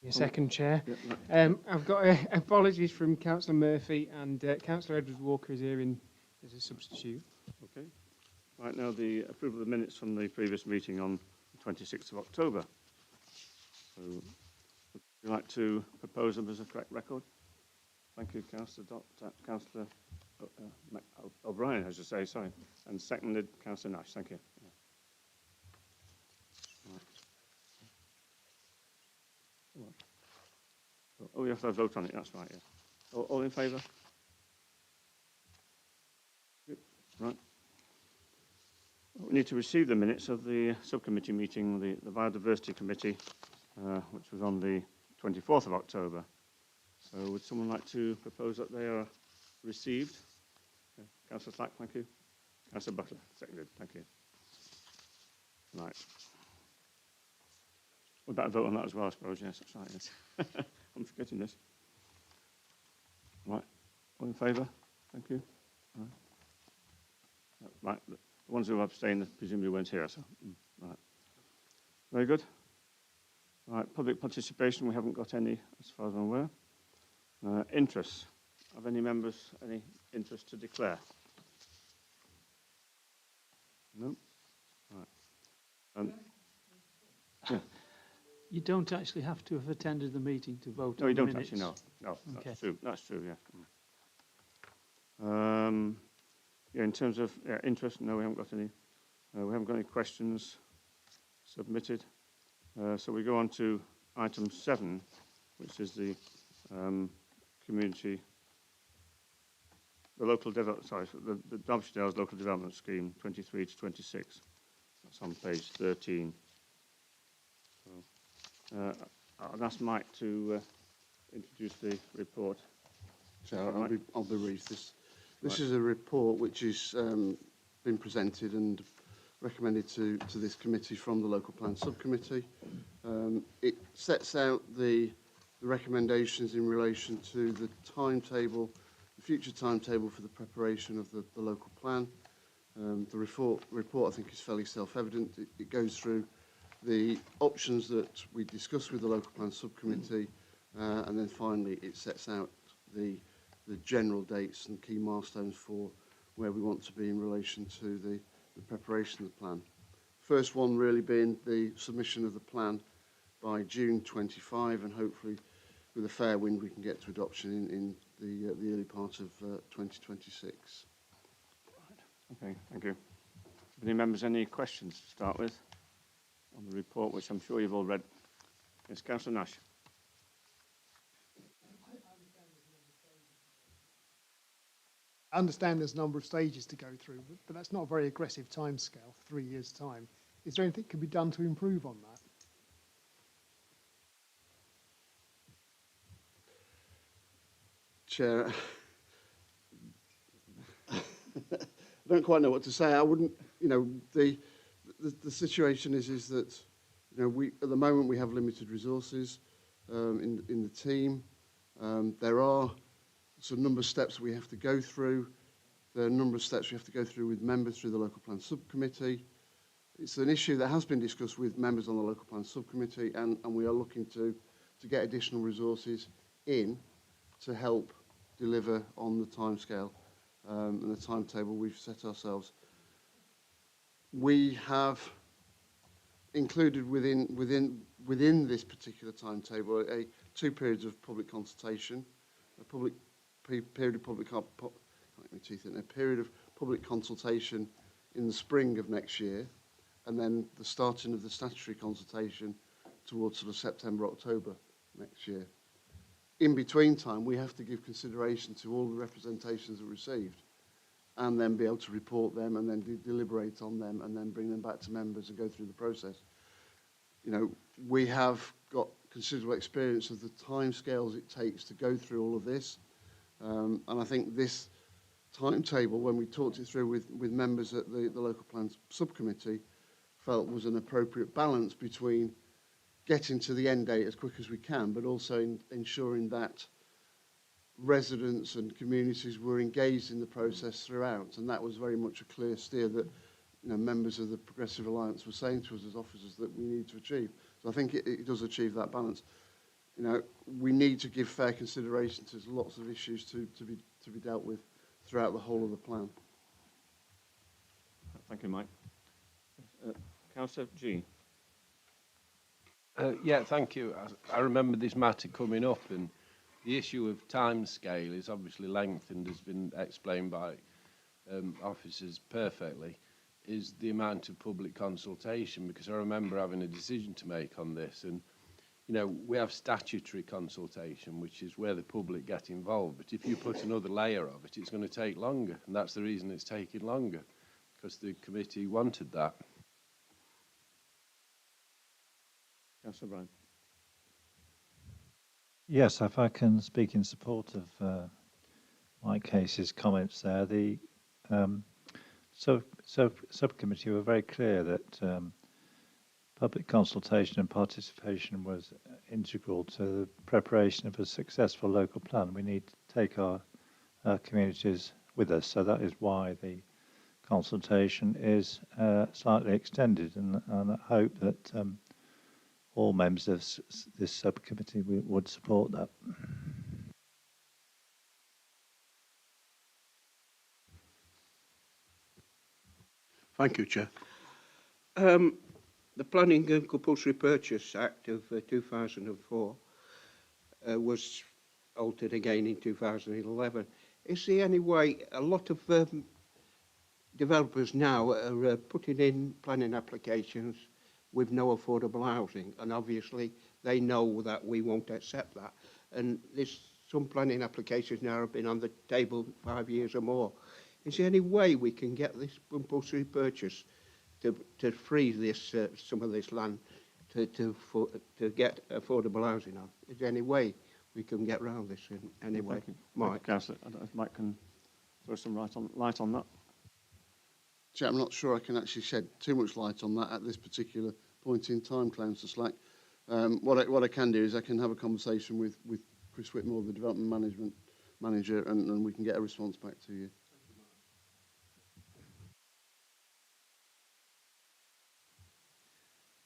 Your second, Chair. Yeah, right. I've got apologies from Councillor Murphy, and Councillor Edwards Walker is here as a substitute. Okay. Right, now the approval of the minutes from the previous meeting on the 26th of October. So, would you like to propose them as a correct record? Thank you, Councillor O'Brien, I should say, sorry. And seconded, Councillor Nash. Thank you. Yeah. Right. Oh, you have to vote on it, that's right, yeah. All in favour? Right. We need to receive the minutes of the subcommittee meeting, the Biodiversity Committee, which was on the 24th of October. So would someone like to propose that they are received? Okay. Councillor Slack, thank you. Councillor Butler, seconded, thank you. Right. We'd better vote on that as well, I suppose. Yes, that's right, yes. I'm forgetting this. Right. All in favour? Thank you. Right. Right. The ones who abstained presumably weren't here, so right. Very good. Right, public participation, we haven't got any as far as I'm aware. Interests. Have any members any interest to declare? No? Right. Yeah. You don't actually have to have attended the meeting to vote No, on you the don't minutes. actually, no. No, Okay. that's true. That's true, yeah. Yeah, in terms of interest, no, we haven't got any. We haven't got any questions submitted. So we go on to item 7, which is the community, the local development, sorry, the Derbyshire Dales Local Development Scheme 23 to 26. That's on page 13. So, I'll ask Mike to introduce the report. Chair, I'll be brief. This Right. is a report which has been presented and recommended to this committee from the Local Plan Subcommittee. It sets out the recommendations in relation to the timetable, the future timetable for the preparation of the local plan. The report I think is fairly self-evident. It goes through the options that we discussed with the Local Plan Subcommittee, and then finally it sets out the general dates and key milestones for where we want to be in relation to the preparation of the plan. First one really being the submission of the plan by June 25, and hopefully with a fair wind we can get to adoption in the early part of 2026. Okay, thank you. Any members, any questions to start with on the report, which I'm sure you've all read? Yes, Councillor Nash. I understand there's a number of stages to go through, but that's not a very aggressive timescale, 3 years' time. Is there anything that can be done to improve on that? Chair, I don't quite know what to say. I wouldn't, the situation is that, we at the moment we have limited resources in the team. There are a number of steps we have to go through. There are a number of steps we have to go through with members through the Local Plan Subcommittee. It's an issue that has been discussed with members on the Local Plan Subcommittee, and we are looking to get additional resources in to help deliver on the timescale and the timetable we've set ourselves. We have included within this particular timetable 2 periods of public consultation, a period of public consultation in the spring of next year, and then the starting of the statutory consultation towards September, October next year. In between time, we have to give consideration to all the representations that are received, and then be able to report them, and then deliberate on them, and then bring them back to members and go through the process. We have got considerable experience of the timescales it takes to go through all of this, and I think this timetable, when we talked it through with members at the Local Plan Subcommittee, felt was an appropriate balance between getting to the end date as quick as we can, but also ensuring that residents and communities were engaged in the process throughout, and that was very much a clear steer that members of the Progressive Alliance were saying to us as officers that we need to achieve. So I think it does achieve that balance. you know, we need to give fair consideration to lots of issues to be dealt with throughout the whole of the plan. Thank you, Mike. Councillor G. Yeah, thank you. I remember this matter coming up, and the issue of time scale is obviously lengthened, has been explained by officers perfectly, is the amount of public consultation, because I remember having a decision to make on this, and you know, we have statutory consultation, which is where the public get involved, but if you put another layer of it, it's going to take longer, and that's the reason it's taking longer, because the committee wanted that. Councillor Bryan. Yes, if I can speak in support of Mike Casey's comments there, the subcommittee were very clear that public consultation and participation was integral to the preparation of a successful local plan. We need to take our communities with us, so that is why the consultation is slightly extended, and I hope that all members of this subcommittee would support that. Thank you, Chair. The Planning and Compulsory Purchase Act of 2004 was altered again in 2011. Is there any way, a lot of developers now are putting in planning applications with no affordable housing, and obviously they know that we won't accept that. And some planning applications now have been on the table 5 years or more. Is there any way we can get this compulsory purchase to free this some of this land to get affordable housing on? Is there any way we can get around this in any way? Mike? Councillor, I don't know if Mike can throw some light on that. Chair, I'm not sure I can actually shed too much light on that at this particular point in time, Councillor Slack. What I can do is I can have a conversation with Chris Whitmore, the Development Management Manager, and we can get a response back to you.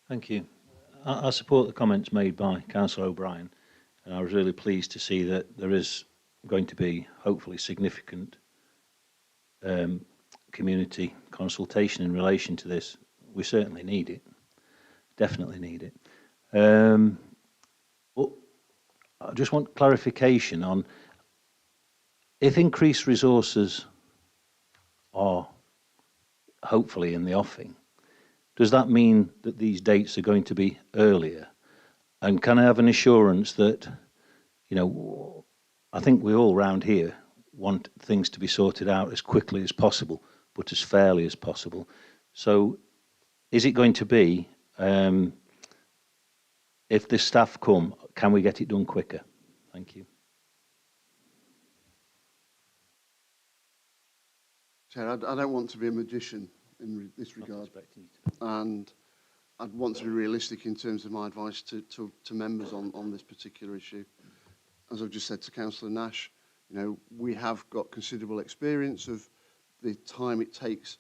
Thank you. I support the comments made by Councillor O'Brien, and I was really pleased to see that there is going to be hopefully significant community consultation in relation to this. We certainly need it, definitely need it. But I just want clarification on if increased resources are hopefully in the offing, does that mean that these dates are going to be earlier? And can I have an assurance that, you know, I think we all round here want things to be sorted out as quickly as possible, but as fairly as possible. So is it going to be, if the staff come, can we get it done quicker? Thank you. Chair, I don't want to be a magician in this regard, and I'd want to be realistic in terms of my advice to members on this particular issue. As I've just said to Councillor Nash, you know, we have got considerable experience of the time it takes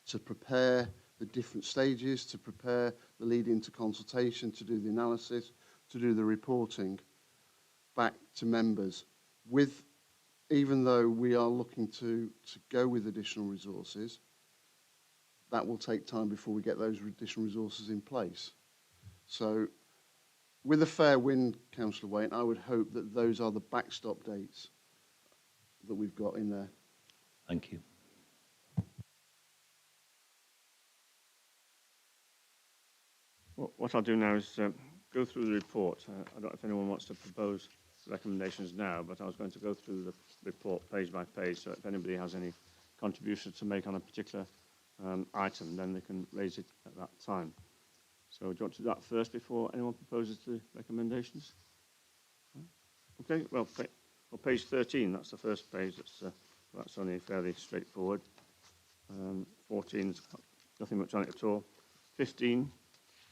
to prepare the different stages, to prepare the lead into consultation, to do the analysis, to do the reporting back to members. Even though we are looking to go with additional resources, that will take time before we get those additional resources in place. So with a fair wind, Councillor Waite, I would hope that those are the backstop dates that we've got in there. Thank you. What I'll do now is go through the report. I don't know if anyone wants to propose recommendations now, but I was going to go through the report page by page, so if anybody has any contributions to make on a particular item, then they can raise it at that time. So do you want to do that first before anyone proposes the recommendations? Okay, well, page 13, that's the first page. That's only fairly straightforward. 14's nothing much on it at all. 15,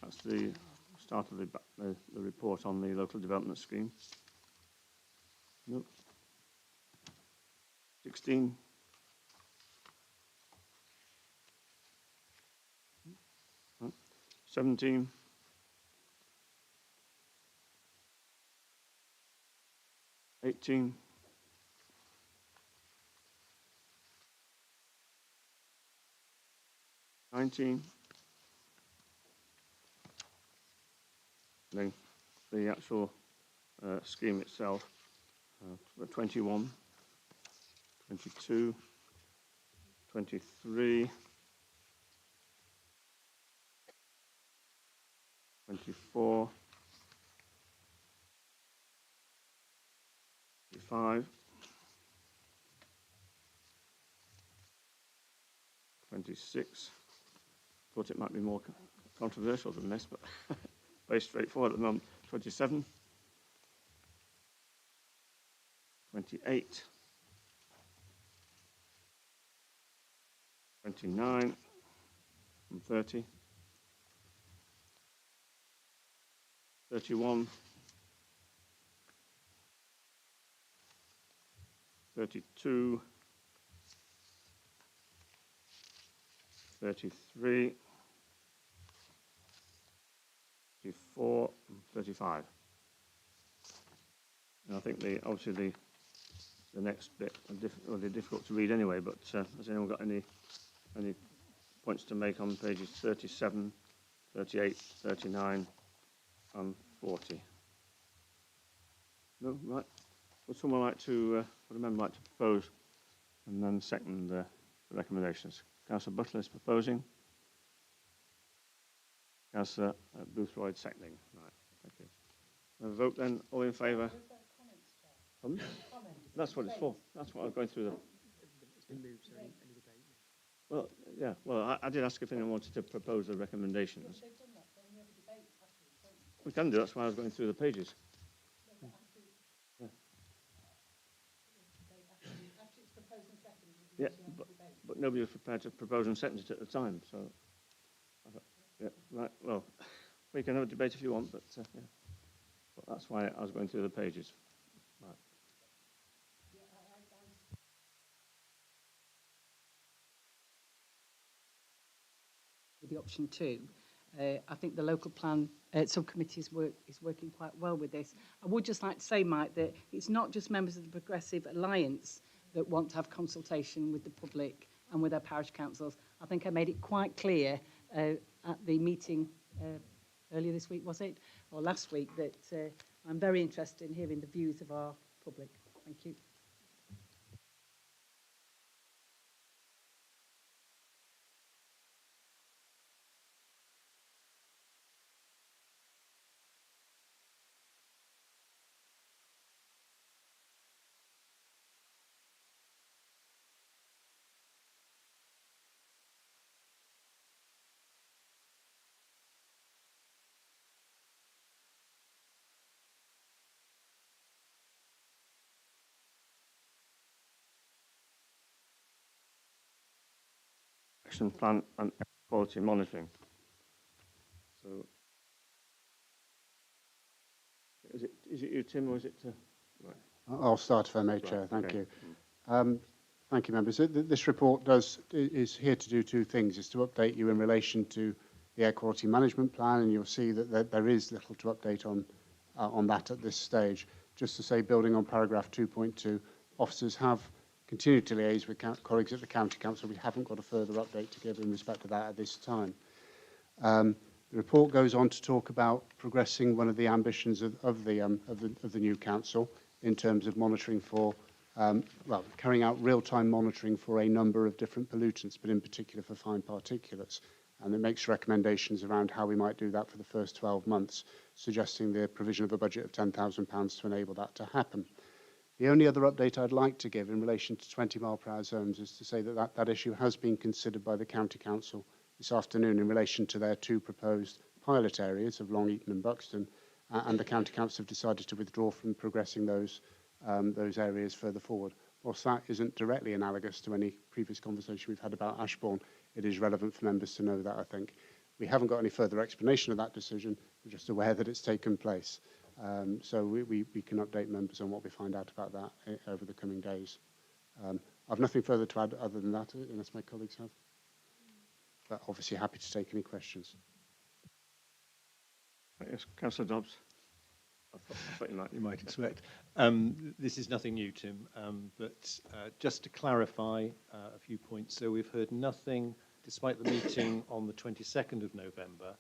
that's the start of the report on the local development scheme. Nope. 16. Right. 17. 18, 19, then the actual scheme itself, 21, 22, 23, 24, 25, 26. Thought it might be more controversial than this, but very straightforward at the moment. 27, 28, 29, and 30, 31, 32, 33, 34, and 35. And I think obviously the next bit are difficult to read anyway, but has anyone got any points to make on pages 37, 38, 39, and 40? No? Right. Would someone like to, would a member like to propose and then second the recommendations? Councillor Butler is proposing. Councillor Boothroyd seconding. Right, thank you. A vote then, all in favour? That's what it's for. That's what I'm going through the... It's been moved, so any debate. Well, yeah, well, I did ask if anyone wanted to propose the recommendations. We can do, that's why I was going through the pages. Yeah, yeah, but nobody was prepared to propose and second it at the time, so... Yeah, right, well, we can have a debate if you want, but yeah. But that's why I was going through the pages. Right. The option 2. I think the local plan subcommittee is working quite well with this. I would just like to say, Mike, that it's not just members of the Progressive Alliance that want to have consultation with the public and with our parish councils. I think I made it quite clear at the meeting earlier this week, was it? Or last week, that I'm very interested in hearing the views of our public. Thank you. Action plan and quality monitoring. So, is it you, Tim, or is it? Right. I'll start if I may, Chair. Thank okay. you. Thank you, members. This report is here to do two things: is to update you in relation to the air quality management plan, and you'll see that there is little to update on that at this stage. Just to say, building on paragraph 2.2, officers have continued to liaise with colleagues at the County Council. We haven't got a further update to give in respect to that at this time. The report goes on to talk about progressing one of the ambitions of the new council in terms of monitoring for, carrying out real-time monitoring for a number of different pollutants, but in particular for fine particulates. And it makes recommendations around how we might do that for the first 12 months, suggesting the provision of a budget of £10,000 to enable that to happen. The only other update I'd like to give in relation to 20-mile-per-hour zones is to say that issue has been considered by the County Council this afternoon in relation to their two proposed pilot areas of Long Eaton and Buxton, and the County Council have decided to withdraw from progressing those areas further forward. Whilst that isn't directly analogous to any previous conversation we've had about Ashbourne, it is relevant for members to know that, I think. We haven't got any further explanation of that decision. We're just aware that it's taken place. So we can update members on what we find out about that over the coming days. I've nothing further to add other than that, unless my colleagues have. But obviously happy to take any questions. Yes, Councillor Dobbs. I thought you might. You might expect. This is nothing new, Tim, but just to clarify a few points. So we've heard nothing, despite the meeting on the 22nd of November,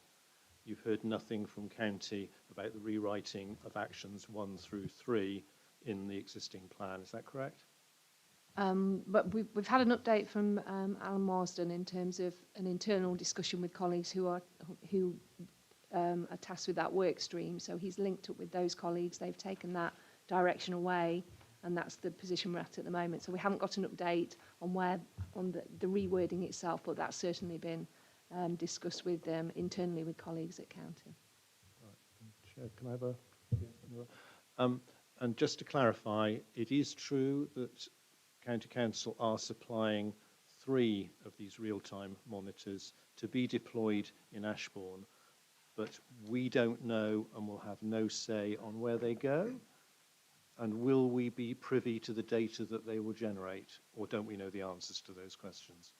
you've heard nothing from County about the rewriting of actions 1 through 3 in the existing plan. Is that correct? But we've had an update from Alan Marsden in terms of an internal discussion with colleagues who are tasked with that work stream. So he's linked up with those colleagues. They've taken that direction away, and that's the position we're at the moment. So we haven't got an update on the rewording itself, but that's certainly been discussed with internally with colleagues at County. Right. Chair, can I have a... and just to clarify, it is true that County Council are supplying 3 of these real-time monitors to be deployed in Ashbourne, but we don't know and will have no say on where they go? And will we be privy to the data that they will generate, or don't we know the answers to those questions?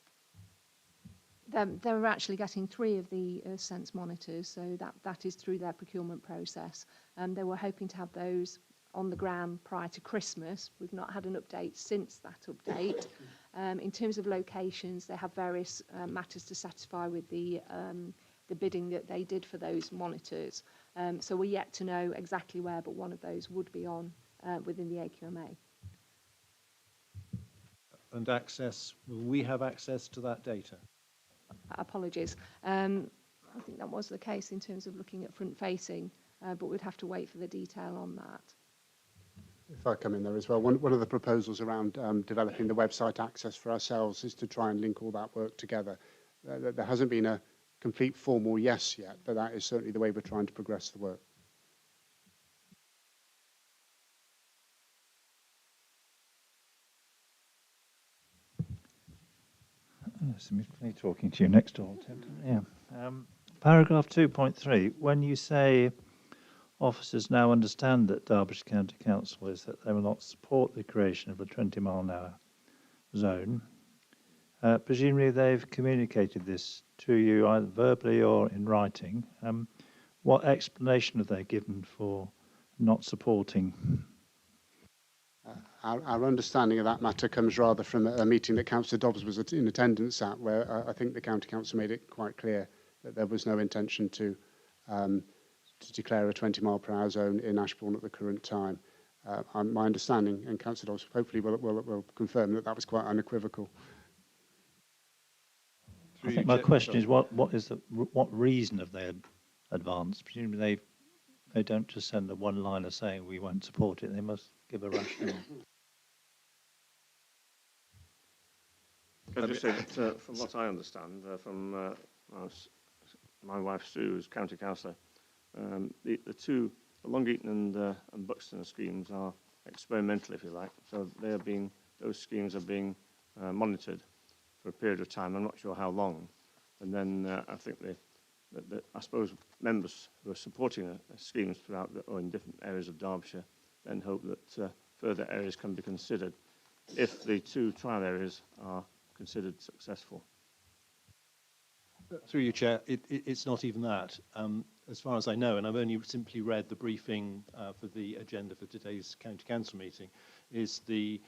They're actually getting 3 of the Sense monitors, so that is through their procurement process. They were hoping to have those on the ground prior to Christmas. We've not had an update since that update. In terms of locations, they have various matters to satisfy with the bidding that they did for those monitors. So we're yet to know exactly where, but one of those would be on within the AQMA. And access, will we have access to that data? Apologies. I think that was the case in terms of looking at front-facing, but we'd have to wait for the detail on that. If I come in there as well, one of the proposals around developing the website access for ourselves is to try and link all that work together. There hasn't been a complete formal yes yet, but that is certainly the way we're trying to progress the work. Yes, me talking to you next door, Tim. Yeah. Paragraph 2.3, when you say officers now understand that Derbyshire County Council is that they will not support the creation of a 20-mile-an-hour zone, presumably they've communicated this to you either verbally or in writing. What explanation have they given for not supporting? Our understanding of that matter comes rather from a meeting that Councillor Dobbs was in attendance at, where I think the County Council made it quite clear that there was no intention to declare a 20-mile-per-hour zone in Ashbourne at the current time. My understanding, and Councillor Dobbs hopefully will confirm that that was quite unequivocal. I think my question is, what reason have they advanced? Presumably they don't just send a one-liner saying we won't support it. They must give a rationale. Can I just say that from what I understand, from my wife Sue, who's county councillor, the two, the Long Eaton and Buxton schemes are experimental, if you like. So those schemes are being monitored for a period of time. I'm not sure how long. And then I think I suppose members who are supporting schemes throughout or in different areas of Derbyshire then hope that further areas can be considered if the 2 trial areas are considered successful. Through you, Chair, it's not even that. As far as I know, and I've only simply read the briefing for the agenda for today's County Council meeting, is they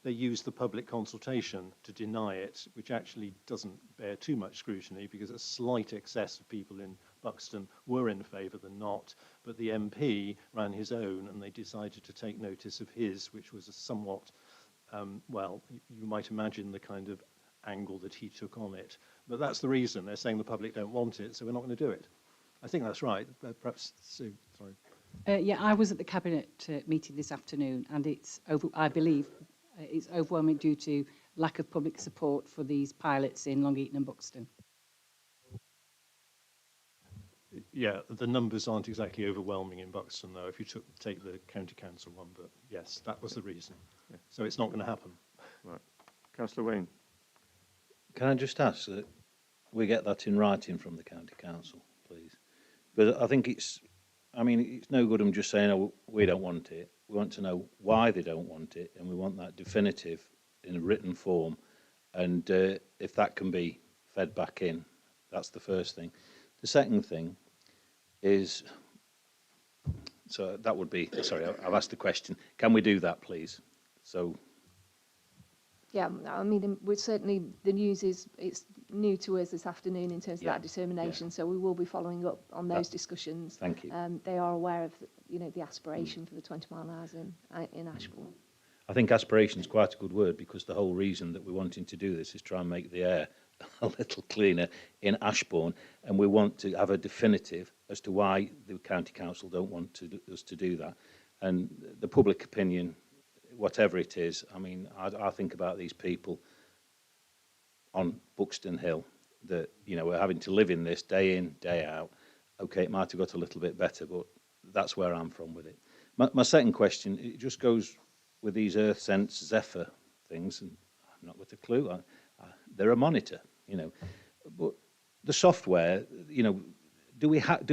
use the public consultation to deny it, which actually doesn't bear too much scrutiny because a slight excess of people in Buxton were in favour than not, but the MP ran his own and they decided to take notice of his, which was a somewhat, well, you might imagine the kind of angle that he took on it. But that's the reason. They're saying the public don't want it, so we're not going to do it. I think that's right. Perhaps Sue, sorry. Yeah, I was at the Cabinet meeting this afternoon, and I believe it's overwhelming due to lack of public support for these pilots in Long Eaton and Buxton. Yeah, the numbers aren't exactly overwhelming in Buxton, though, if you take the County Council one, but yes, that was the reason. Yeah. So it's not going to happen. Right. Councillor Wayne. Can I just ask that we get that in writing from the County Council, please? But I think it's no good them just saying, oh, we don't want it. We want to know why they don't want it, and we want that definitive in a written form. And if that can be fed back in, that's the first thing. The second thing is, So that would be, sorry, I've asked the question. Can we do that, please? So, Yeah, I mean, we're certainly, the news is, it's new to us this afternoon in terms of Yeah, that determination, so we will be following up on those That- discussions. thank you. They are aware of, the aspiration for the 20 mile an hour in Ashbourne. I think aspiration is quite a good word, because the whole reason that we're wanting to do this is try and make the air a little cleaner in Ashbourne, and we want to have a definitive as to why the county council don't want us to do that. And the public opinion, whatever it is, I mean, I think about these people on Buxton Hill that, are having to live in this day in, day out. Okay, it might have got a little bit better, but that's where I'm from with it. My second question, it just goes with these Earth Sense Zephyr things, and I'm not with a clue. They're a monitor, but the software, do we have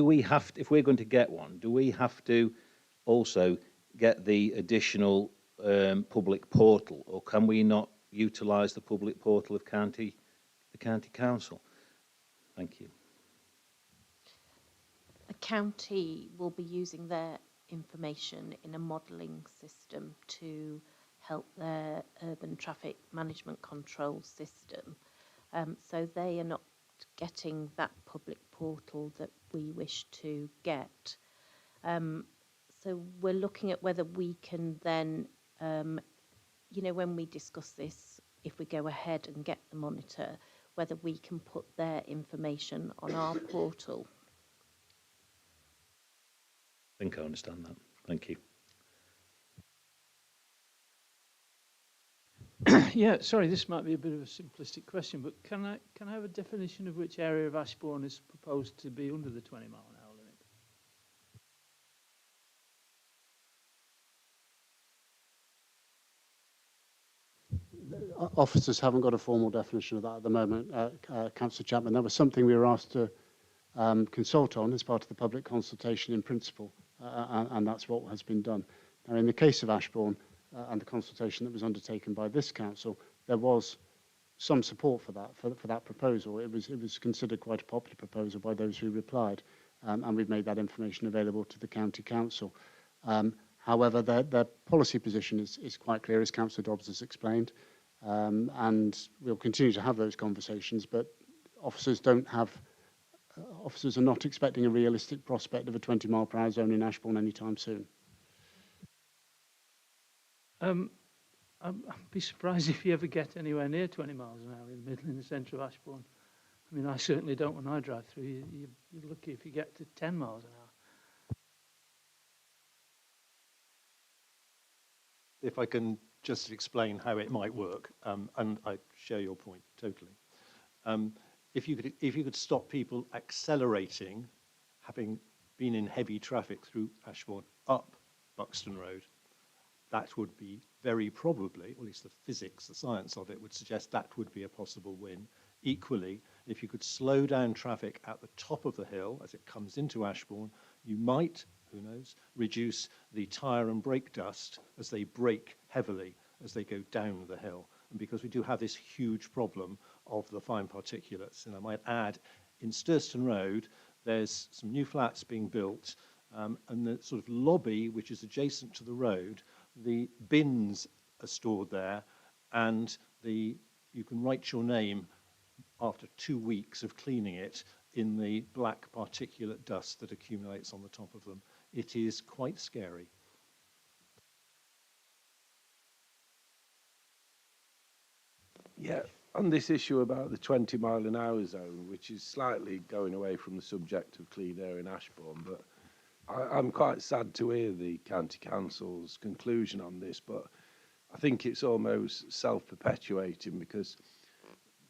to, if we're going to get one, do we have to also get the additional public portal, or can we not utilise the public portal of the county council? Thank you. The county will be using their information in a modelling system to help their urban traffic management control system. So they are not getting that public portal that we wish to get. So we're looking at whether we can then, when we discuss this, if we go ahead and get the monitor, whether we can put their information on our portal. I think I understand that. Thank you. Yeah, sorry, this might be a bit of a simplistic question, but can I have a definition of which area of Ashbourne is proposed to be under the 20 mile an hour limit? Officers haven't got a formal definition of that at the moment, Councillor Chapman. That was something we were asked to consult on as part of the public consultation in principle, and that's what has been done. Now, in the case of Ashbourne and the consultation that was undertaken by this council, there was some support for that proposal. It was considered quite a popular proposal by those who replied, and we've made that information available to the county council. However, their policy position is quite clear, as Councillor Dobbs has explained, and we'll continue to have those conversations, but officers are not expecting a realistic prospect of a 20 mile per hour zone in Ashbourne anytime soon. I'd be surprised if you ever get anywhere near 20 miles an hour in the centre of Ashbourne. I mean, I certainly don't when I drive through. You're lucky if you get to 10 miles an hour. If I can just explain how it might work, and I share your point totally. If you could stop people accelerating, having been in heavy traffic through Ashbourne up Buxton Road, that would be very probably, or at least the physics, the science of it would suggest that would be a possible win. Equally, if you could slow down traffic at the top of the hill as it comes into Ashbourne, you might, who knows, reduce the tyre and brake dust as they brake heavily as they go down the hill. And because we do have this huge problem of the fine particulates, and I might add, in Sturston Road, there's some new flats being built, and the sort of lobby, which is adjacent to the road, the bins are stored there, and you can write your name after 2 weeks of cleaning it in the black particulate dust that accumulates on the top of them. It is quite scary. Yeah, on this issue about the 20 mile an hour zone, which is slightly going away from the subject of clean air in Ashbourne, but I'm quite sad to hear the County Council's conclusion on this, but I think it's almost self-perpetuating, because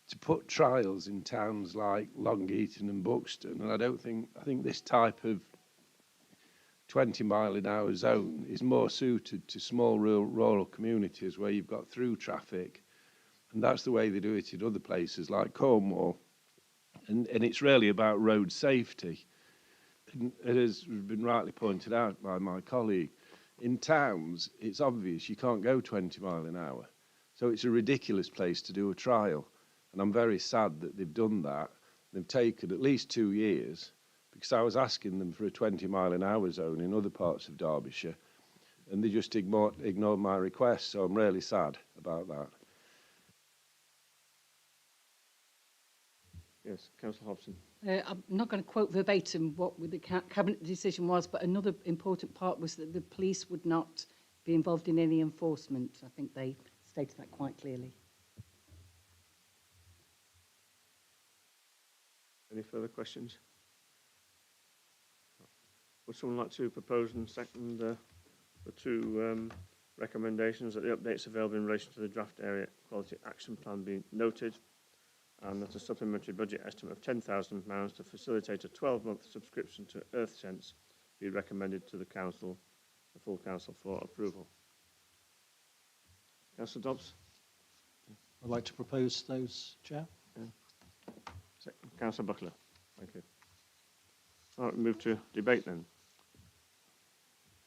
to put trials in towns like Long Eaton and Buxton, and I think this type of 20 mile an hour zone is more suited to small rural communities where you've got through traffic, and that's the way they do it in other places like Cornwall, and it's really about road safety. It has been rightly pointed out by my colleague, in towns, it's obvious you can't go 20 mile an hour. So it's a ridiculous place to do a trial. And I'm very sad that they've done that. They've taken at least 2 years, because I was asking them for a 20-mile-an-hour zone in other parts of Derbyshire, and they just ignored my request, so I'm really sad about that. Yes, Councillor Hobson. I'm not going to quote verbatim what the cabinet decision was, but another important part was that the police would not be involved in any enforcement. I think they stated that quite clearly. Any further questions? Would someone like to propose and second the two recommendations that the updates available in relation to the draft area quality action plan be noted, and that a supplementary budget estimate of £10,000 to facilitate a 12-month subscription to EarthSense be recommended to the council, the full council, for approval? Councillor Dobbs? I'd like to propose those, Chair. Councillor Buckler, thank you. All right, we move to debate then.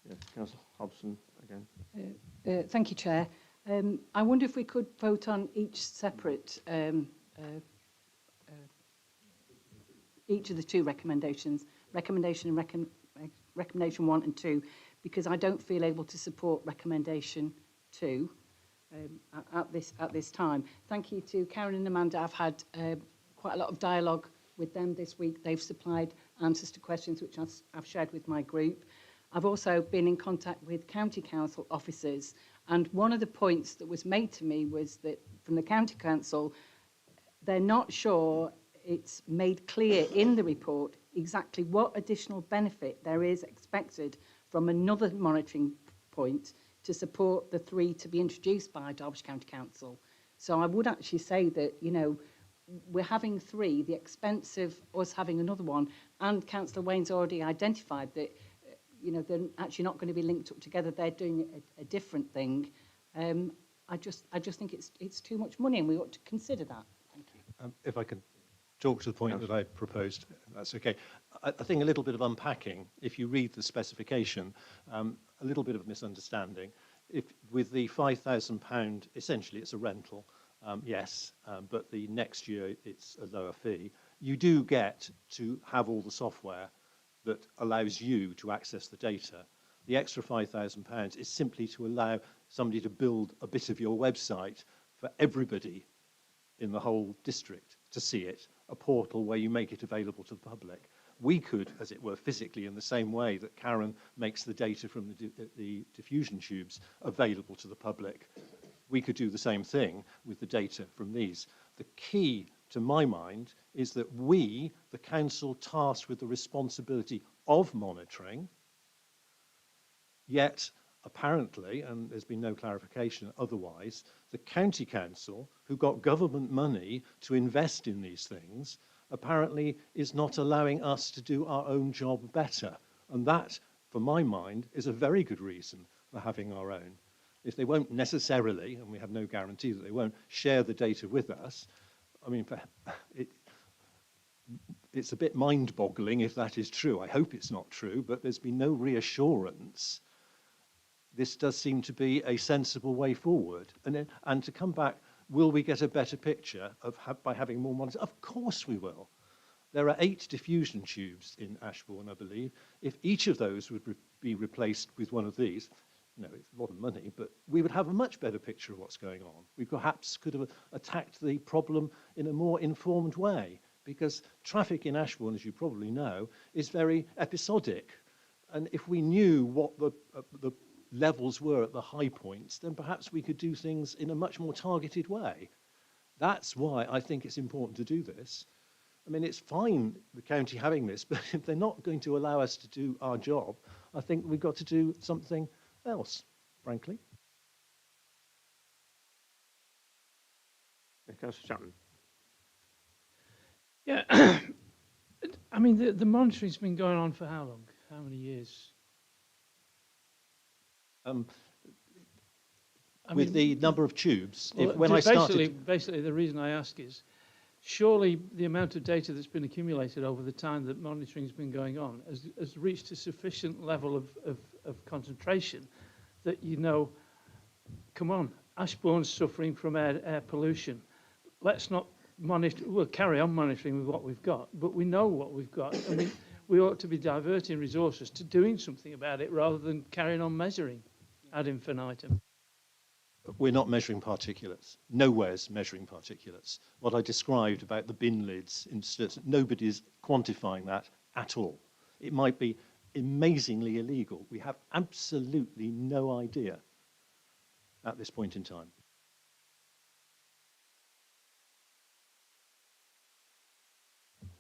Yeah, Councillor Hobson again. Thank you, Chair. I wonder if we could vote on each separate, each of the two recommendations, recommendation 1 and 2, because I don't feel able to support recommendation 2 at this time. Thank you to Karen and Amanda. I've had quite a lot of dialogue with them this week. They've supplied answers to questions which I've shared with my group. I've also been in contact with county council officers, and one of the points that was made to me was that from the county council, they're not sure it's made clear in the report exactly what additional benefit there is expected from another monitoring point to support the 3 to be introduced by Derbyshire County Council. So I would actually say that, you know, we're having 3, the expense of us having another one, and Councillor Wayne's already identified that, you know, they're actually not going to be linked up together. They're doing a different thing. I just think it's too much money, and we ought to consider that. Thank you. If I can talk to the point that I proposed, that's okay. I think a little bit of unpacking. If you read the specification, a little bit of misunderstanding. If with the £5,000, essentially it's a rental. Yes, but the next year it's a lower fee. You do get to have all the software that allows you to access the data. The extra £5,000 is simply to allow somebody to build a bit of your website for everybody in the whole district to see it, a portal where you make it available to the public. We could, as it were, physically, in the same way that Karen makes the data from the diffusion tubes available to the public, we could do the same thing with the data from these. The key, to my mind, is that we, the council, tasked with the responsibility of monitoring, yet apparently, and there's been no clarification otherwise, the county council, who got government money to invest in these things, apparently is not allowing us to do our own job better. And that, for my mind, is a very good reason for having our own. If they won't necessarily, and we have no guarantee that they won't, share the data with us, I mean, it's a bit mind-boggling if that is true. I hope it's not true, but there's been no reassurance. This does seem to be a sensible way forward. And to come back, will we get a better picture by having more monitors? Of course we will. There are 8 diffusion tubes in Ashbourne, I believe. If each of those would be replaced with one of these, you know, it's a lot of money, but we would have a much better picture of what's going on. We perhaps could have attacked the problem in a more informed way, because traffic in Ashbourne, as you probably know, is very episodic. And if we knew what the levels were at the high points, then perhaps we could do things in a much more targeted way. That's why I think it's important to do this. I mean, it's fine, the county having this, but if they're not going to allow us to do our job, I think we've got to do something else, frankly. Councillor Chapman. Yeah, I mean, the monitoring's been going on for how long? How many years? With the number of tubes, well, when I started... Basically, the reason I ask is, surely the amount of data that's been accumulated over the time that monitoring's been going on has reached a sufficient level of concentration that, you know, come on, Ashbourne's suffering from air pollution. Let's not monitor, we'll carry on monitoring with what we've got, but we know what we've got. I mean, we ought to be diverting resources to doing something about it rather than carrying on measuring ad infinitum. We're not measuring particulates. Nowhere's measuring particulates. What I described about the bin lids, nobody's quantifying that at all. It might be amazingly illegal. We have absolutely no idea at this point in time.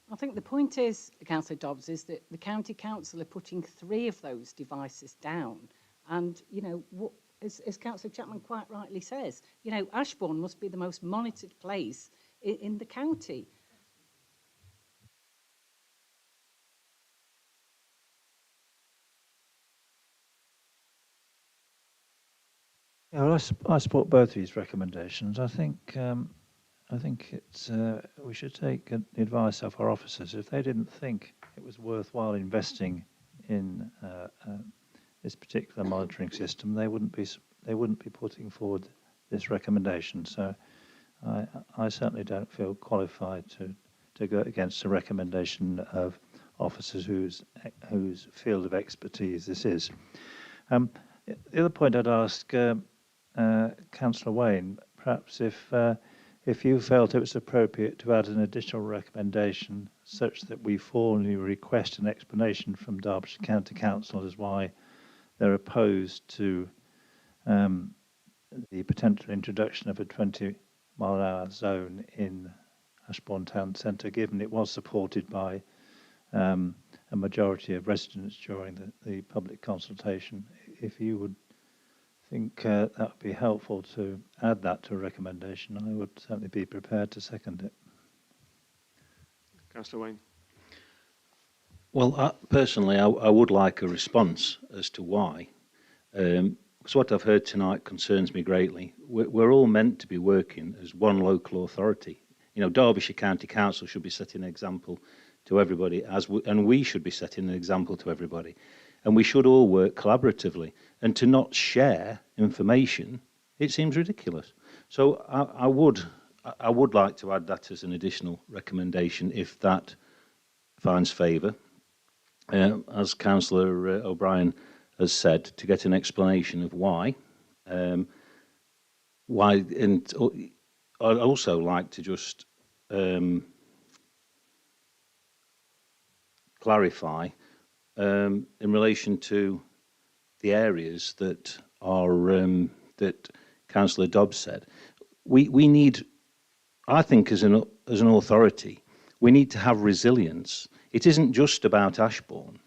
I think the point is, Councillor Dobbs, is that the County Council are putting 3 of those devices down. And, you know, what, as Councillor Chapman quite rightly says, you know, Ashbourne must be the most monitored place in the county. Yeah, well, I support both these recommendations. I think it's we should take the advice of our officers. If they didn't think it was worthwhile investing in this particular monitoring system, they wouldn't be putting forward this recommendation. So I certainly don't feel qualified to go against a recommendation of officers whose field of expertise this is. The other point I'd ask Councillor Wayne, perhaps if you felt it was appropriate to add an additional recommendation such that we formally request an explanation from Derbyshire County Council as why they're opposed to the potential introduction of a 20-mile-an-hour zone in Ashbourne Town Centre, given it was supported by a majority of residents during the public consultation. If you would think that would be helpful to add that to a recommendation, I would certainly be prepared to second it. Councillor Wayne. Well, personally, I would like a response as to why. Because what I've heard tonight concerns me greatly. We're all meant to be working as one local authority. You know, Derbyshire County Council should be setting an example to everybody, and we should be setting an example to everybody. And we should all work collaboratively. And to not share information, it seems ridiculous. So I would like to add that as an additional recommendation if that finds favour. As Councillor O'Brien has said, to get an explanation of why. And I'd also like to just clarify in relation to the areas that are that Councillor Dobbs said. We need, I think, as an authority, we need to have resilience. It isn't just about Ashbourne.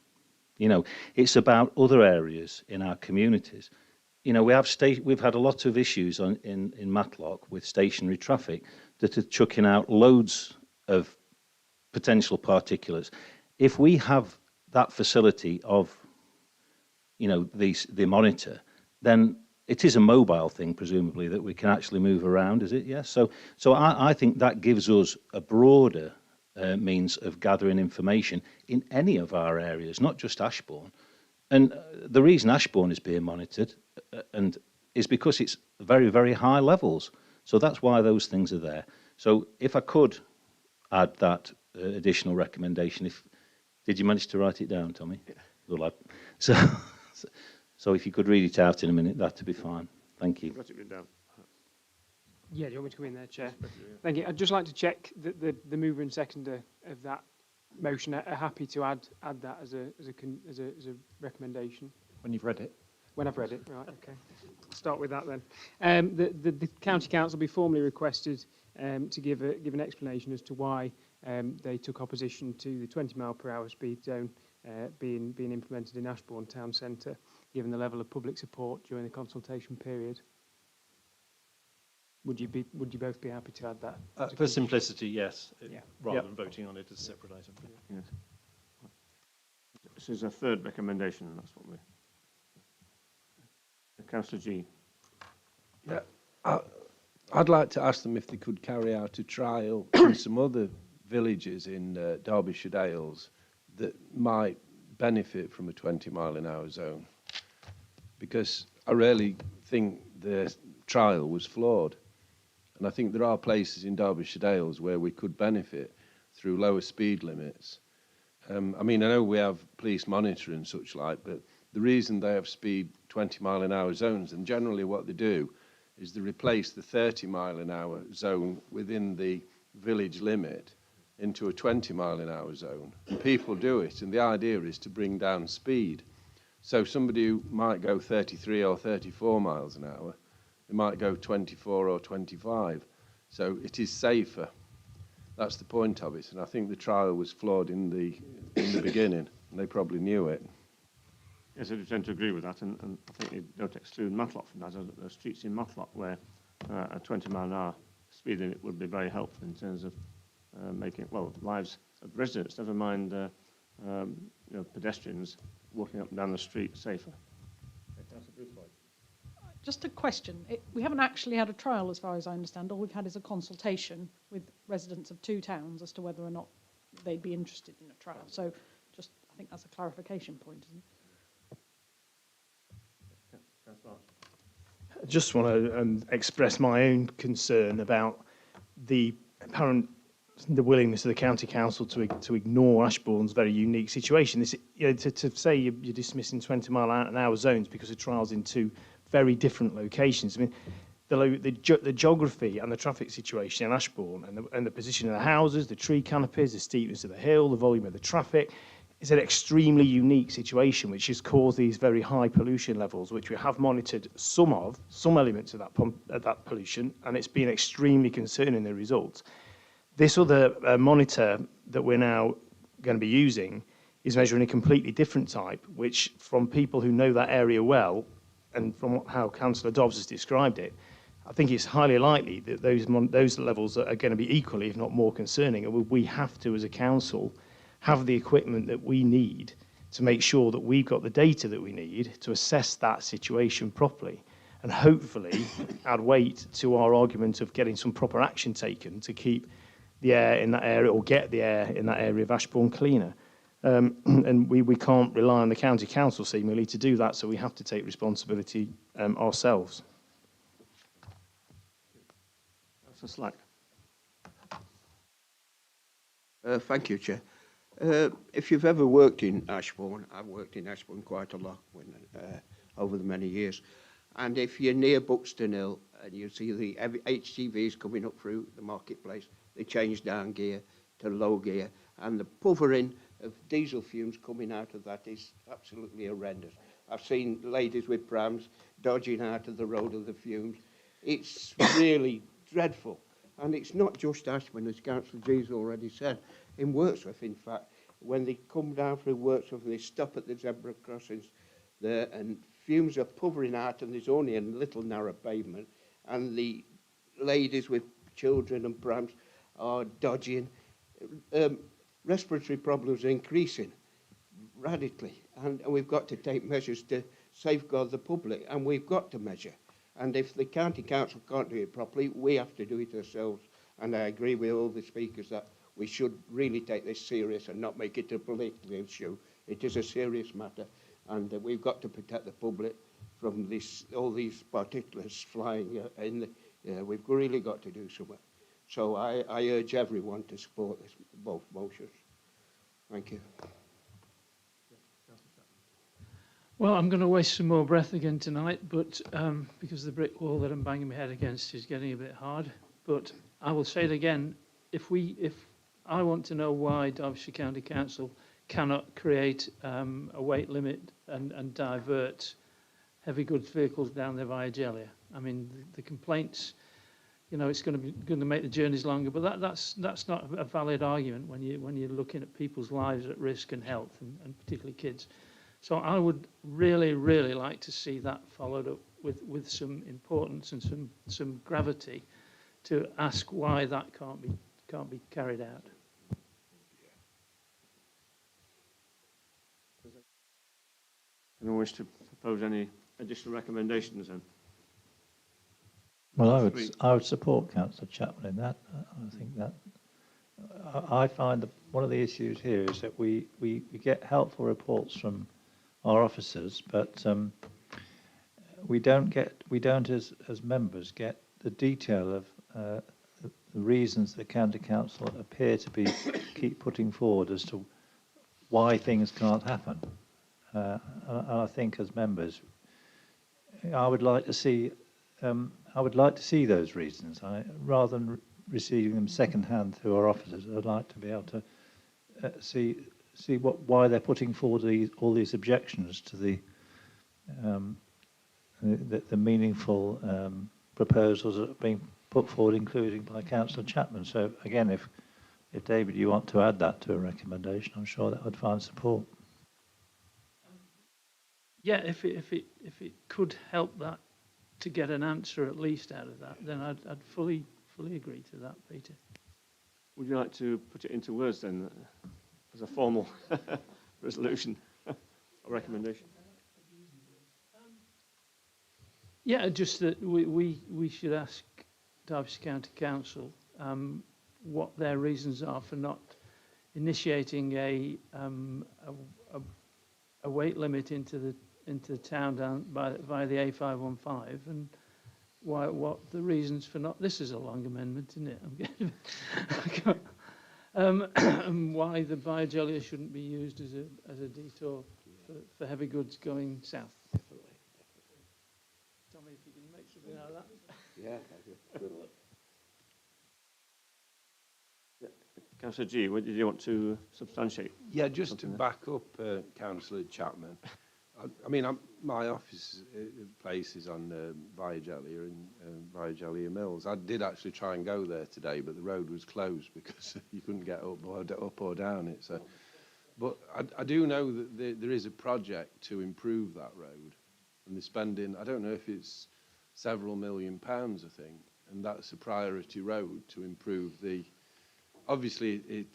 You know, it's about other areas in our communities. You know, we've had a lot of issues in Matlock with stationary traffic that are chucking out loads of potential particulates. If we have that facility of, you know, the monitor, then it is a mobile thing, presumably, that we can actually move around, is it? Yes. So I think that gives us a broader means of gathering information in any of our areas, not just Ashbourne. And the reason Ashbourne is being monitored and is because it's very, very high levels. So that's why those things are there. So if I could add that additional recommendation, did you manage to write it down, Tommy? Yeah. Good lad. So if you could read it out in a minute, that'd be fine. Thank you. Got it written down. Yeah, do you want me to come in there, Chair? Thank you. I'd just like to check that the mover and seconder of that motion are happy to add that as a recommendation. When you've read it. When I've read it, right? Okay. Start with that then. The County Council will be formally requested to give an explanation as to why they took opposition to the 20-mile-per-hour speed zone being implemented in Ashbourne Town Centre, given the level of public support during the consultation period. Would you both be happy to add that? For simplicity, yes, yeah. rather than voting on it as a separate item. Yes. This is a third recommendation, that's what we're... Councillor G. Yeah, I'd like to ask them if they could carry out a trial in some other villages in Derbyshire Dales that might benefit from a 20-mile-an-hour zone, because I really think the trial was flawed. And I think there are places in Derbyshire Dales where we could benefit through lower speed limits I mean, I know we have police monitoring and such like, but the reason they have speed 20-mile-an-hour zones, and generally what they do is they replace the 30-mile-an-hour zone within the village limit into a 20-mile-an-hour zone. And people do it, and the idea is to bring down speed. So somebody who might go 33 or 34 miles an hour, they might go 24 or 25. So it is safer. That's the point of it. And I think the trial was flawed in the beginning, and they probably knew it. Yes, I do tend to agree with that, and I think you don't exclude Matlock from that. There are streets in Matlock where a 20-mile-an-hour speed limit would be very helpful in terms of making, well, lives of residents, never mind pedestrians walking up and down the street safer. Just a question. We haven't actually had a trial, as far as I understand. All we've had is a consultation with residents of 2 towns as to whether or not they'd be interested in a trial. So just, I think that's a clarification point, isn't it? I just want to express my own concern about the willingness of the county council to ignore Ashbourne's very unique situation. This, to say you're dismissing 20-mile-an-hour zones because of trials in 2 very different locations. I mean, the geography and the traffic situation in Ashbourne and the position of the houses, the tree canopies, the steepness of the hill, the volume of the traffic, is an extremely unique situation which has caused these very high pollution levels, which we have monitored some elements of that pollution, and it's been extremely concerning, the results. This other monitor that we're now going to be using is measuring a completely different type, which from people who know that area well, and from how Councillor Dobbs has described it, I think it's highly likely that those levels are going to be equally, if not more, concerning. And we have to, as a council, have the equipment that we need to make sure that we've got the data that we need to assess that situation properly, and hopefully add weight to our argument of getting some proper action taken to keep the air in that area, or get the air in that area of Ashbourne cleaner. And we can't rely on the county council seemingly to do that, so we have to take responsibility ourselves. That's a slack. Thank you, Chair. If you've ever worked in Ashbourne, I've worked in Ashbourne quite a lot over the many years, and if you're near Buxton Hill and you see the HGVs coming up through the marketplace, they change down gear to low gear, and the puffering of diesel fumes coming out of that is absolutely horrendous. I've seen ladies with prams dodging out of the road of the fumes. It's really dreadful. And it's not just Ashbourne, as Councillor G's already said. In Wordsworth, in fact, when they come down through Wordsworth and they stop at the zebra crossings there, and fumes are puffering out, and there's only a little narrow pavement, and the ladies with children and prams are dodging. Respiratory problems are increasing radically, and we've got to take measures to safeguard the public, and we've got to measure. And if the county council can't do it properly, we have to do it ourselves. And I agree with all the speakers that we should really take this serious and not make it a political issue. It is a serious matter, and we've got to protect the public from all these particulates flying in. We've really got to do something. So I urge everyone to support both motions. Thank you. Well, I'm going to waste some more breath again tonight, but because the brick wall that I'm banging my head against is getting a bit hard. But I will say it again: if I want to know why Derbyshire County Council cannot create a weight limit and divert heavy goods vehicles down there via Jellia. I mean, the complaints, it's going to make the journeys longer, but that's not a valid argument when you're looking at people's lives at risk and health, and particularly kids. So I would really, really like to see that followed up with some importance and some gravity to ask why that can't be carried out. Anyone wish to propose any additional recommendations then? Well, I would support Councillor Chapman in that. I think that I find that one of the issues here is that we get helpful reports from our officers, but we don't as members get the detail of the reasons the county council appear to keep putting forward as to why things can't happen. And I think as members, I would like to see those reasons. Rather than receiving them second-hand through our officers, I'd like to be able to see why they're putting forward all these objections to the meaningful proposals that are being put forward, including by Councillor Chapman. So again, if David, you want to add that to a recommendation, I'm sure that would find support. Yeah, if it could help that to get an answer at least out of that, then I'd fully agree to that, Peter. Would you like to put it into words then, as a formal resolution or recommendation? Yeah, just that we should ask Derbyshire County Council what their reasons are for not initiating a weight limit into the town down via the A515, and what the reasons for not. This is a long amendment, isn't it? I'm getting, and why the Via shouldn't be used as a detour for heavy goods going south. Tell me if you can make something out of that. Yeah, good. Councillor G, did you want to substantiate? Yeah, just to back up Councillor Chapman. I mean, my office place is on Via-Gellia and Via-Gellia Mills. I did actually try and go there today, but the road was closed because you couldn't get up or down it. So, but I do know that there is a project to improve that road, and they're spending, I don't know if it's several £1 million, I think, and that's a priority road to improve the. Obviously,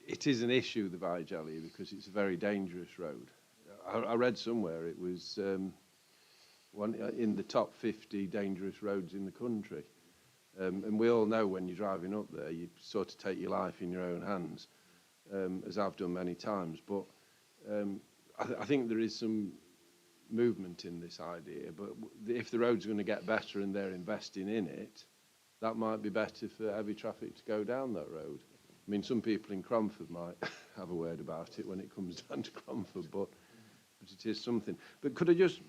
it is an issue, the Via-Gellia, because it's a very dangerous road. I read somewhere it was one in the top 50 dangerous roads in the country. And we all know when you're driving up there, you sort of take your life in your own hands, as I've done many times. But I think there is some movement in this idea. But if the road's going to get better and they're investing in it, that might be better for heavy traffic to go down that road. I mean, some people in Cromford might have a word about it when it comes down to Cromford, but it is something. But could I just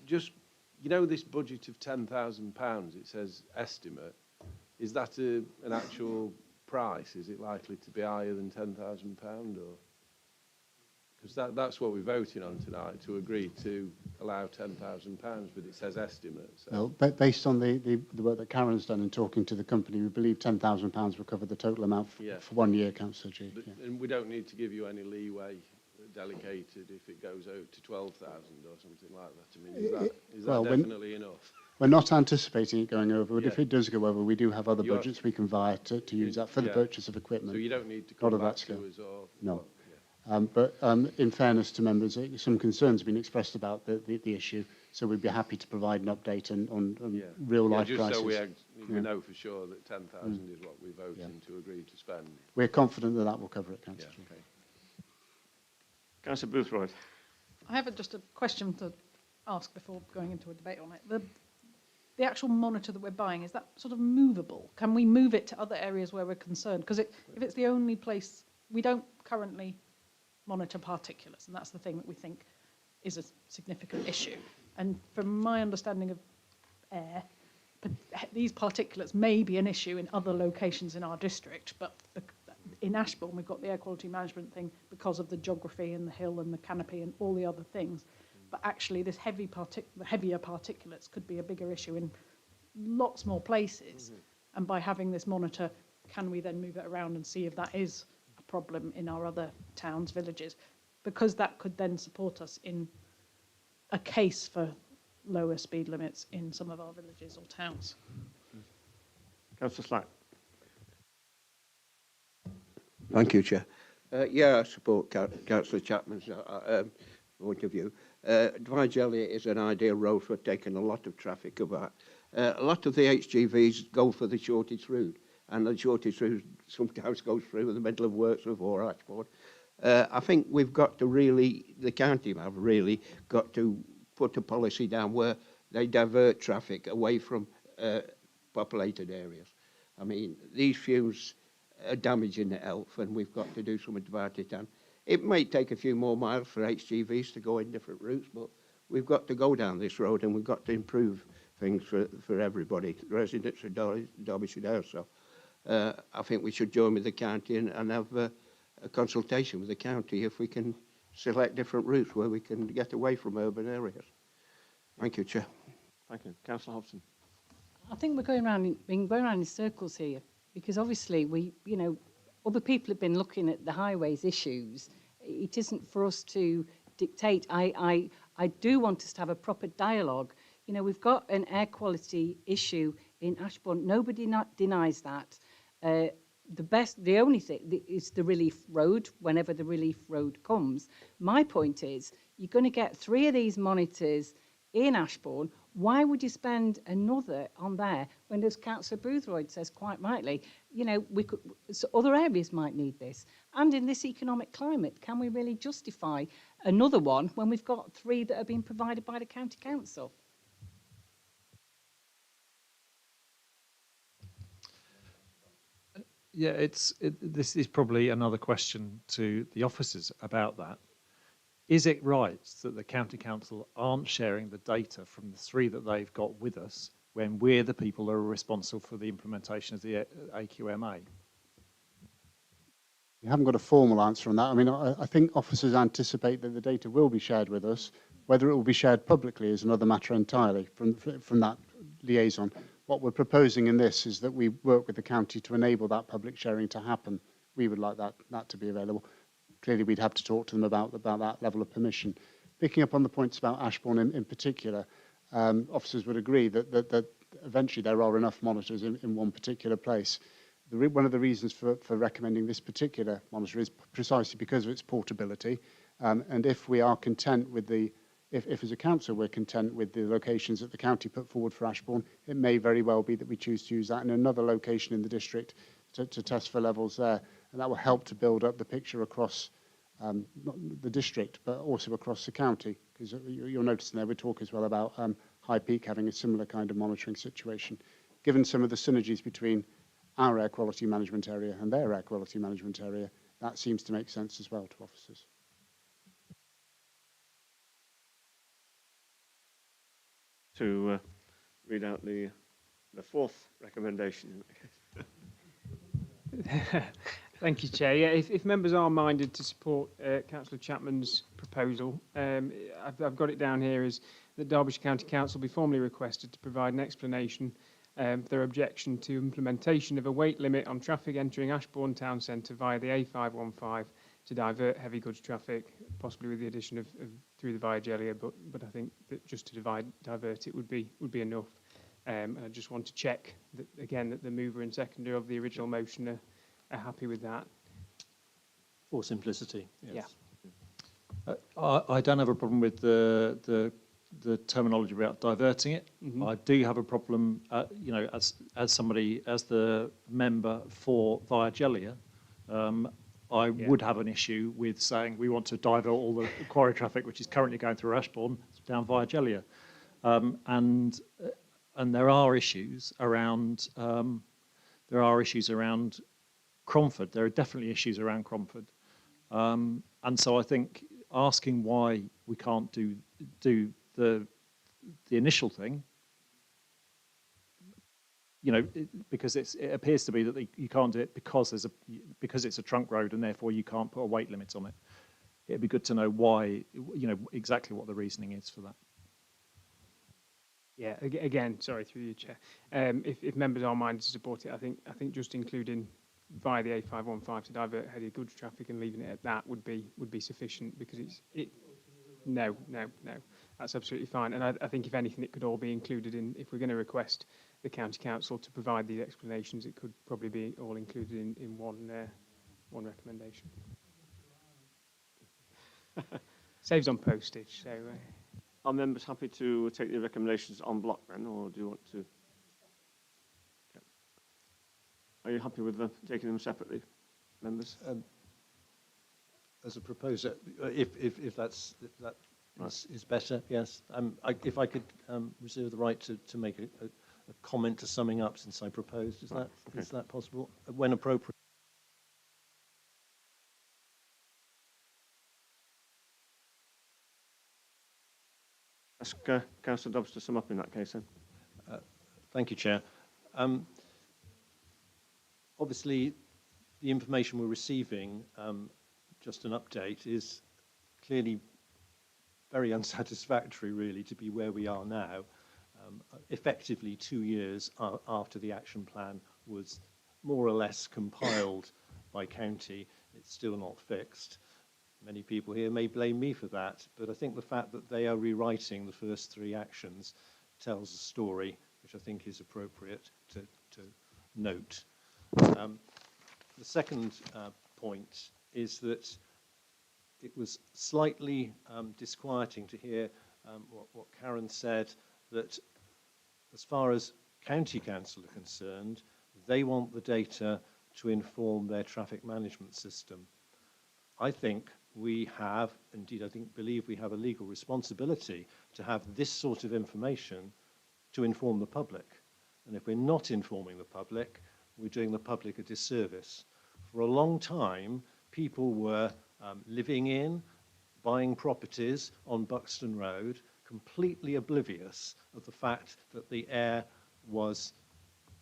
you know, this budget of £10,000, it says estimate, is that an actual price? Is it likely to be higher than £10,000, or? Because that's what we're voting on tonight, to agree to allow £10,000, but it says estimate. So. Well, based on the work that Karen's done in talking to the company, we believe £10,000 will cover the total amount for 1 year, Councillor G. But, and we don't need to give you any leeway delegated if it goes out to 12,000 or something like that. I mean, is that definitely enough? We're not anticipating it going over, but if it does go over, we do have other budgets we can via to use that for the purchase of equipment. So you don't need to come back to us or... No. But in fairness to members, some concerns have been expressed about the issue, so we'd be happy to provide an update on real-life prices. Just so we know for sure that 10,000 is what we're voting to agree to spend. We're confident that will cover it, Councillor. Yeah, okay. Councillor Boothroyd. I have just a question to ask before going into a debate on it. The actual monitor that we're buying, is that sort of movable? Can we move it to other areas where we're concerned? Because if it's the only place, we don't currently monitor particulates, and that's the thing that we think is a significant issue. And from my understanding of air, these particulates may be an issue in other locations in our district, but in Ashbourne we've got the air quality management thing because of the geography and the hill and the canopy and all the other things. But actually this heavier particulates could be a bigger issue in lots more places. And by having this monitor, can we then move it around and see if that is problem in our other towns, villages, because that could then support us in a case for lower speed limits in some of our villages or towns. Councillor Slack. Thank you, Chair. Yeah, I support Councillor Chapman's point of view. Via-Gellia is an ideal road for taking a lot of traffic about. A lot of the HGVs go for the shortest route, and the shortest route sometimes goes through the middle of Worksworth or Ashbourne. I think we've got to really, the county have really got to put a policy down where they divert traffic away from populated areas. I mean, these fumes are damaging the health, and we've got to do something about it. And It might take a few more miles for HGVs to go in different routes, but we've got to go down this road and we've got to improve things for everybody, residents of Derbyshire Dale. So I think we should join with the county and have a consultation with the county if we can select different routes where we can get away from urban areas. Thank you, Chair. Thank you. Councillor Hobson. I think we're going around in circles here, because obviously other people have been looking at the highways issues. It isn't for us to dictate. I do want us to have a proper dialogue. We've got an air quality issue in Ashbourne. Nobody denies that. The only thing is the relief road, whenever the relief road comes. My point is, you're going to get 3 of these monitors in Ashbourne. Why would you spend another on there when, as Councillor Boothroyd says quite rightly, so other areas might need this? And in this economic climate, can we really justify another one when we've got 3 that are being provided by the County Council? Yeah, this is probably another question to the officers about that. Is it right that the County Council aren't sharing the data from the 3 that they've got with us when we're the people who are responsible for the implementation of the AQMA? We haven't got a formal answer on that. I mean, I think officers anticipate that the data will be shared with us. Whether it will be shared publicly is another matter entirely from that liaison. What we're proposing in this is that we work with the county to enable that public sharing to happen. We would like that to be available. Clearly, we'd have to talk to them about that level of permission. Picking up on the points about Ashbourne in particular, officers would agree that eventually there are enough monitors in one particular place. One of the reasons for recommending this particular monitor is precisely because of its portability. And if we are content with if as a council we're content with the locations that the county put forward for Ashbourne, it may very well be that we choose to use that in another location in the district to test for levels there. And that will help to build up the picture across not the district, but also across the county, because you'll notice in there we talk as well about High Peak having a similar kind of monitoring situation. Given some of the synergies between our air quality management area and their air quality management area, that seems to make sense as well to officers. To read out the 4th recommendation. Thank you, Chair. Yeah, if members are minded to support Councillor Chapman's proposal, I've got it down here as that Derbyshire County Council be formally requested to provide an explanation of their objection to implementation of a weight limit on traffic entering Ashbourne Town Centre via the A515 to divert heavy goods traffic, possibly with the addition of through the Via Gellia, but I think that just to divert it would be enough. And I just want to check that again that the mover and seconder of the original motion are happy with that. For simplicity, yes. Yeah. I don't have a problem with the terminology about diverting it. I do have a problem, as the member for Via Gellia, I would have an issue with saying we want to divert all the quarry traffic which is currently going through Ashbourne down Via Gellia, and there are issues around Cromford. There are definitely issues around Cromford, and so I think asking why we can't do the initial thing, because it appears to be that you can't do it because it's a trunk road and therefore you can't put a weight limit on it. It'd be good to know why, exactly what the reasoning is for that. Yeah, again, sorry, through you, Chair. If members are minded to support it, I think just including via the A515 to divert heavy goods traffic and leaving it at that would be sufficient, because no, that's absolutely fine. And I think if anything, it could all be included in, if we're going to request the County Council to provide these explanations, it could probably be all included in one recommendation. Saves on postage. So, are members happy to take the recommendations en bloc then, or do you want to? Okay. Are you happy with taking them separately, members? As a proposer, if that is better, yes. If I could reserve the right to make a comment to summing up since I proposed, is that possible when appropriate? ask Councillor Dobbs to sum up in that case then. Thank you, Chair. Obviously, the information we're receiving, just an update, is clearly very unsatisfactory, really, to be where we are now. Effectively 2 years after the action plan was more or less compiled by county, it's still not fixed. Many people here may blame me for that, but I think the fact that they are rewriting the first 3 actions tells a story which I think is appropriate to note. The second point is that it was slightly disquieting to hear what Karen said, that as far as county council are concerned, they want the data to inform their traffic management system. I think we have, indeed believe we have a legal responsibility to have this sort of information to inform the public. And if we're not informing the public, we're doing the public a disservice. For a long time, people were living in, buying properties on Buxton Road, completely oblivious of the fact that the air was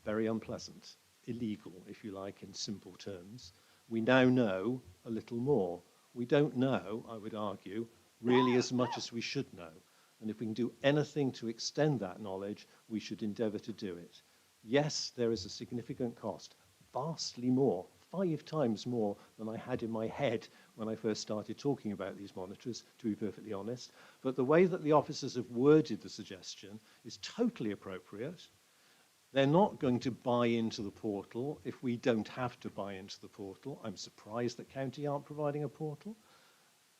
very unpleasant, illegal, if you like, in simple terms. We now know a little more. We don't know, I would argue, really as much as we should know. And if we can do anything to extend that knowledge, we should endeavour to do it. Yes, there is a significant cost, vastly more, 5 times more than I had in my head when I first started talking about these monitors, to be perfectly honest. But the way that the officers have worded the suggestion is totally appropriate. They're not going to buy into the portal if we don't have to buy into the portal. I'm surprised that county aren't providing a portal,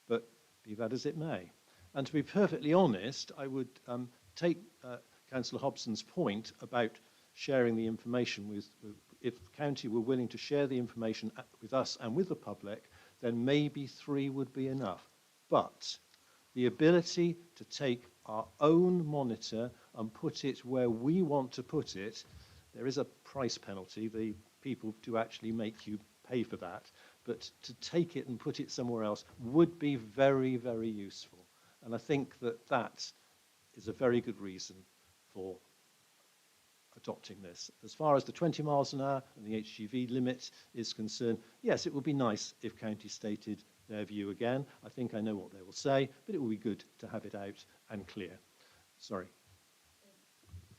but be that as it may. And to be perfectly honest, I would take Councillor Hobson's point about sharing the information with, if county were willing to share the information with us and with the public, then maybe 3 would be enough. But the ability to take our own monitor and put it where we want to put it, there is a price penalty. The people do actually make you pay for that. But to take it and put it somewhere else would be very, very useful. And I think that that is a very good reason for adopting this. As far as the 20 miles an hour and the HGV limit is concerned, yes, it would be nice if county stated their view again. I think I know what they will say, but it will be good to have it out and clear. Sorry.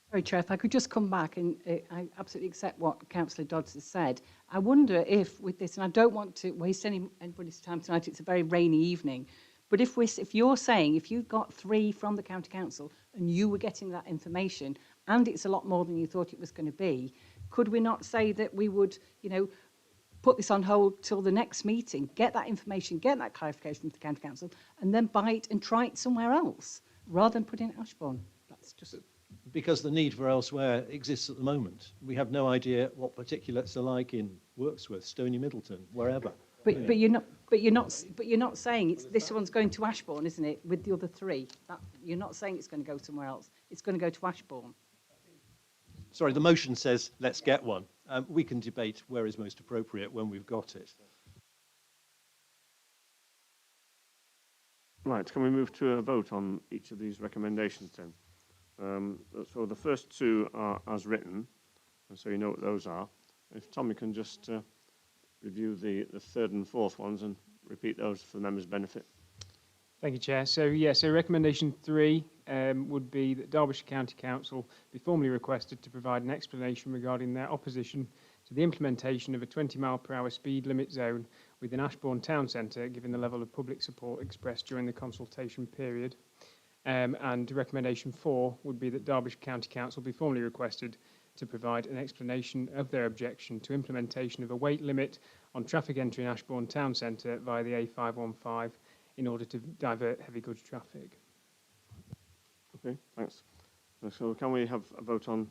Sorry, Chair, if I could just come back, and I absolutely accept what Councillor Dodds has said. I wonder if with this, and I don't want to waste anybody's time tonight, it's a very rainy evening, but if you're saying, if you got 3 from the County Council and you were getting that information, and it's a lot more than you thought it was going to be, could we not say that we would, put this on hold till the next meeting, get that information, get that clarification from the County Council, and then buy it and try it somewhere else, rather than put it in Ashbourne? That's just... Because the need for elsewhere exists at the moment. We have no idea what particulates are like in Wirksworth, Stony Middleton, wherever. But you're not saying it's this one's going to Ashbourne, isn't it? With the other 3, you're not saying it's going to go somewhere else. It's going to go to Ashbourne. Sorry, the motion says let's get one. We can debate where is most appropriate when we've got it. Right, can we move to a vote on each of these recommendations then? So the first 2 are as written, and so you know what those are. If Tommy can just review the 3rd and 4th ones and repeat those for the members' benefit. Thank you, Chair. So recommendation 3 would be that Derbyshire County Council be formally requested to provide an explanation regarding their opposition to the implementation of a 20-mile-per-hour speed limit zone within Ashbourne Town Centre, given the level of public support expressed during the consultation period. And recommendation 4 would be that Derbyshire County Council be formally requested to provide an explanation of their objection to implementation of a weight limit on traffic entry in Ashbourne Town Centre via the A515 in order to divert heavy goods traffic. Okay, thanks. So can we have a vote on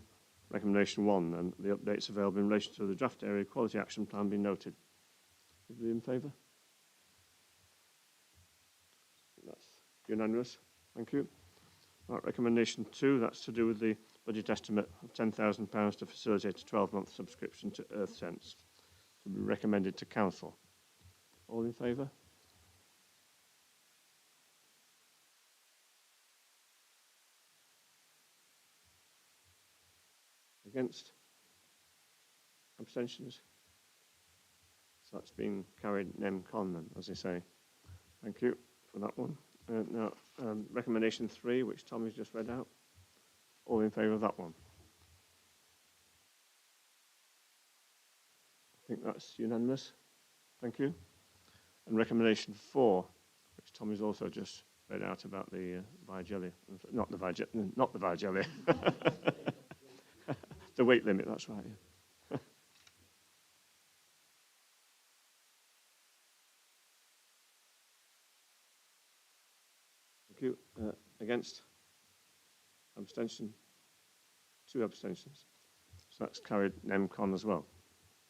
recommendation 1 and the updates available in relation to the draft area quality action plan being noted? Everybody in favour? That's unanimous. Thank you. Right, recommendation 2, that's to do with the budget estimate of £10,000 to facilitate a 12-month subscription to EarthSense, to be recommended to Council. All in favour? Against? Abstentions? So that's been carried nem con then, as I say. Thank you for that one. Now, recommendation 3, which Tom has just read out. All in favour of that one? I think that's unanimous. Thank you. And recommendation 4, which Tom has also just read out about the Viagelli, not the Viagelli, the weight limit, that's right. Yeah. Thank you. Against? Abstention? 2 abstentions. So that's carried nem con as well.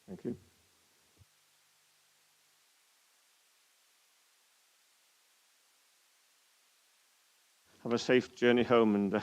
Thank you. Have a safe journey home and